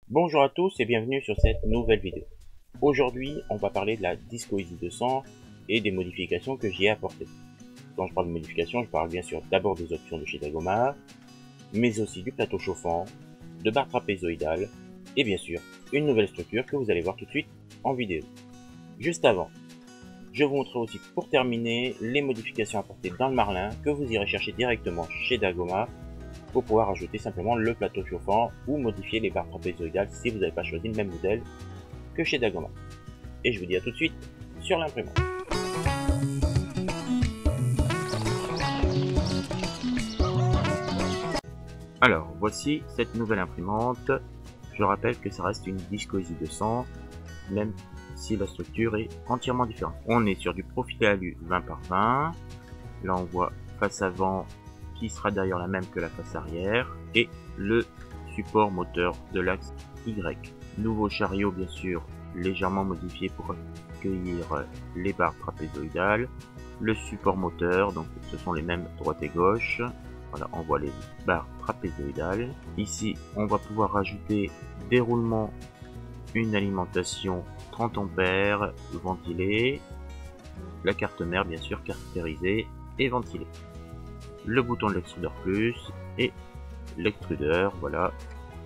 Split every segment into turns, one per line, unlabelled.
Bonjour à tous et bienvenue sur cette nouvelle vidéo. Aujourd'hui, on va parler de la Disco Easy 200 et des modifications que j'y ai apportées. Quand je parle de modifications, je parle bien sûr d'abord des options de chez Dagoma, mais aussi du plateau chauffant, de barre trapézoïdale et bien sûr une nouvelle structure que vous allez voir tout de suite en vidéo. Juste avant, je vous montrerai aussi pour terminer les modifications apportées dans le Marlin que vous irez chercher directement chez Dagoma pour pouvoir ajouter simplement le plateau chauffant ou modifier les barres trapézoïdales si vous n'avez pas choisi le même modèle que chez Dagoma. Et je vous dis à tout de suite sur l'imprimante. Alors voici cette nouvelle imprimante. Je rappelle que ça reste une Disco Easy 200, même si la structure est entièrement différente. On est sur du profil alu 20 par 20. Là on voit face avant qui sera d'ailleurs la même que la face arrière, et le support moteur de l'axe Y. Nouveau chariot bien sûr légèrement modifié pour accueillir les barres trapézoïdales. Le support moteur, donc ce sont les mêmes droite et gauche. Voilà, on voit les barres trapézoïdales. Ici on va pouvoir rajouter des roulements, une alimentation 30 ampères ventilée, la carte mère bien sûr caractérisée et ventilée, le bouton de l'extrudeur plus et l'extrudeur, voilà,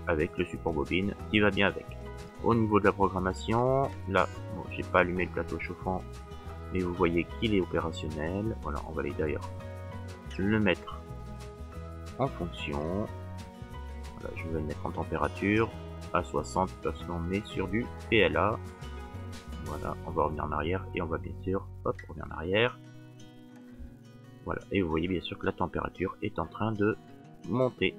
avec le support bobine qui va bien avec. Au niveau de la programmation, là, bon, j'ai pas allumé le plateau chauffant, mais vous voyez qu'il est opérationnel. Voilà, on va aller d'ailleurs le mettre en fonction. Voilà, je vais le mettre en température à 60 parce qu'on est sur du PLA. Voilà, on va revenir en arrière et on va bien sûr, hop, revenir en arrière. Voilà, et vous voyez bien sûr que la température est en train de monter.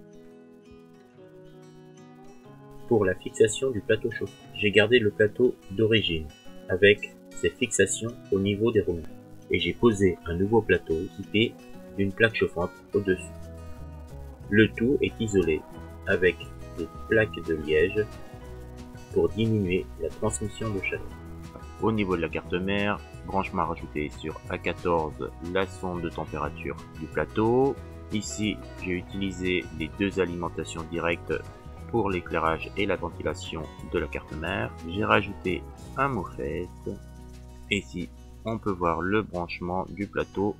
Pour la fixation du plateau chauffant, j'ai gardé le plateau d'origine avec ses fixations au niveau des roulements et j'ai posé un nouveau plateau équipé d'une plaque chauffante au-dessus. Le tout est isolé avec des plaques de liège pour diminuer la transmission de chaleur. Au niveau de la carte mère, branchement rajouté sur A14 la sonde de température du plateau. Ici j'ai utilisé les deux alimentations directes pour l'éclairage et la ventilation de la carte mère. J'ai rajouté un MOSFET. Et ici on peut voir le branchement du plateau.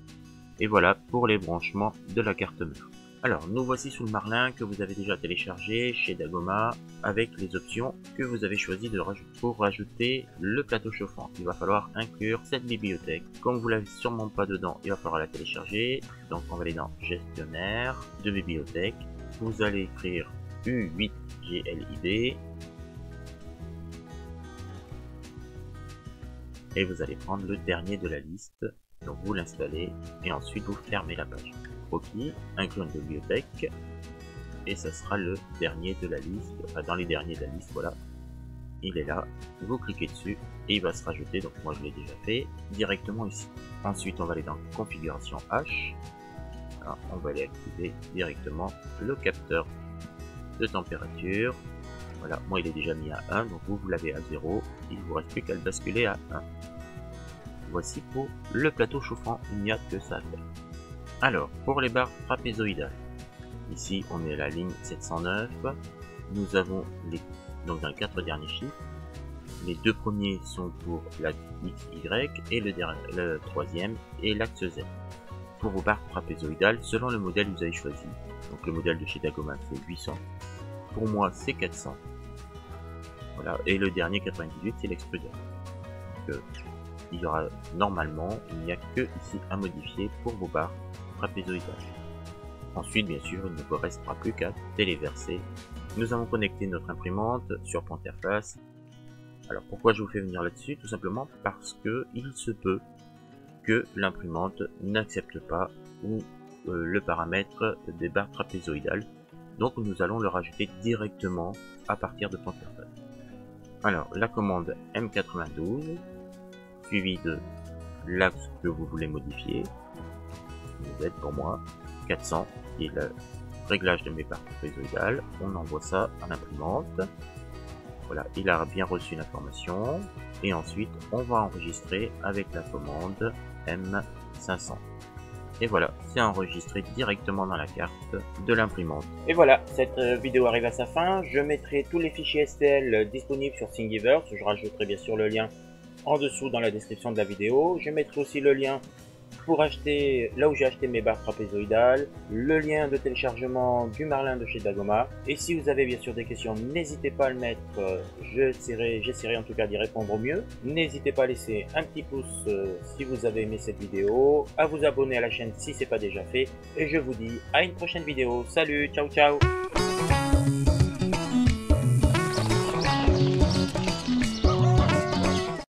Et voilà pour les branchements de la carte mère. Alors nous voici sous le Marlin que vous avez déjà téléchargé chez Dagoma avec les options que vous avez choisi de rajouter. Pour rajouter le plateau chauffant, il va falloir inclure cette bibliothèque. Comme vous l'avez sûrement pas dedans, il va falloir la télécharger. Donc on va aller dans gestionnaire de bibliothèque. Vous allez écrire U8GLIB et vous allez prendre le dernier de la liste. Donc vous l'installez et ensuite vous fermez la page. OK, inclure une bibliothèque et ça sera le dernier de la liste, enfin dans les derniers de la liste, voilà, il est là, vous cliquez dessus et il va se rajouter, donc moi je l'ai déjà fait, directement ici. Ensuite on va aller dans configuration H, alors, on va aller activer directement le capteur de température, voilà, moi il est déjà mis à 1, donc vous l'avez à 0, il ne vous reste plus qu'à le basculer à 1. Voici pour le plateau chauffant, il n'y a que ça à faire. Alors, pour les barres trapézoïdales, ici on est à la ligne 709, nous avons donc dans les 4 derniers chiffres, les deux premiers sont pour l'axe XY et le troisième est l'axe Z. Pour vos barres trapézoïdales, selon le modèle que vous avez choisi, donc le modèle de chez Dagoma c'est 800, pour moi c'est 400, voilà, et le dernier 98 c'est l'extrudeur. Donc il y aura normalement, il n'y a que ici à modifier pour vos barres trapézoïdales. Ensuite, bien sûr, il ne vous restera plus qu'à téléverser. Nous avons connecté notre imprimante sur Pointerface. Alors pourquoi je vous fais venir là-dessus? Tout simplement parce que il se peut que l'imprimante n'accepte pas ou le paramètre des barres trapézoïdales. Donc nous allons le rajouter directement à partir de Pointerface. Alors la commande M92 suivi de l'axe que vous voulez modifier. Vous êtes pour moi 400 qui est le réglage de mes barres trapézoïdales. On envoie ça à l'imprimante. Voilà, il a bien reçu l'information et ensuite on va enregistrer avec la commande M500. Et voilà, c'est enregistré directement dans la carte de l'imprimante. Et voilà, cette vidéo arrive à sa fin. Je mettrai tous les fichiers STL disponibles sur Thingiverse. Je rajouterai bien sûr le lien en dessous dans la description de la vidéo. Je mettrai aussi le lien pour acheter, là où j'ai acheté mes barres trapézoïdales, le lien de téléchargement du Marlin de chez Dagoma. Et si vous avez bien sûr des questions, n'hésitez pas à le mettre, j'essaierai en tout cas d'y répondre au mieux. N'hésitez pas à laisser un petit pouce si vous avez aimé cette vidéo, à vous abonner à la chaîne si ce n'est pas déjà fait. Et je vous dis à une prochaine vidéo. Salut, ciao ciao.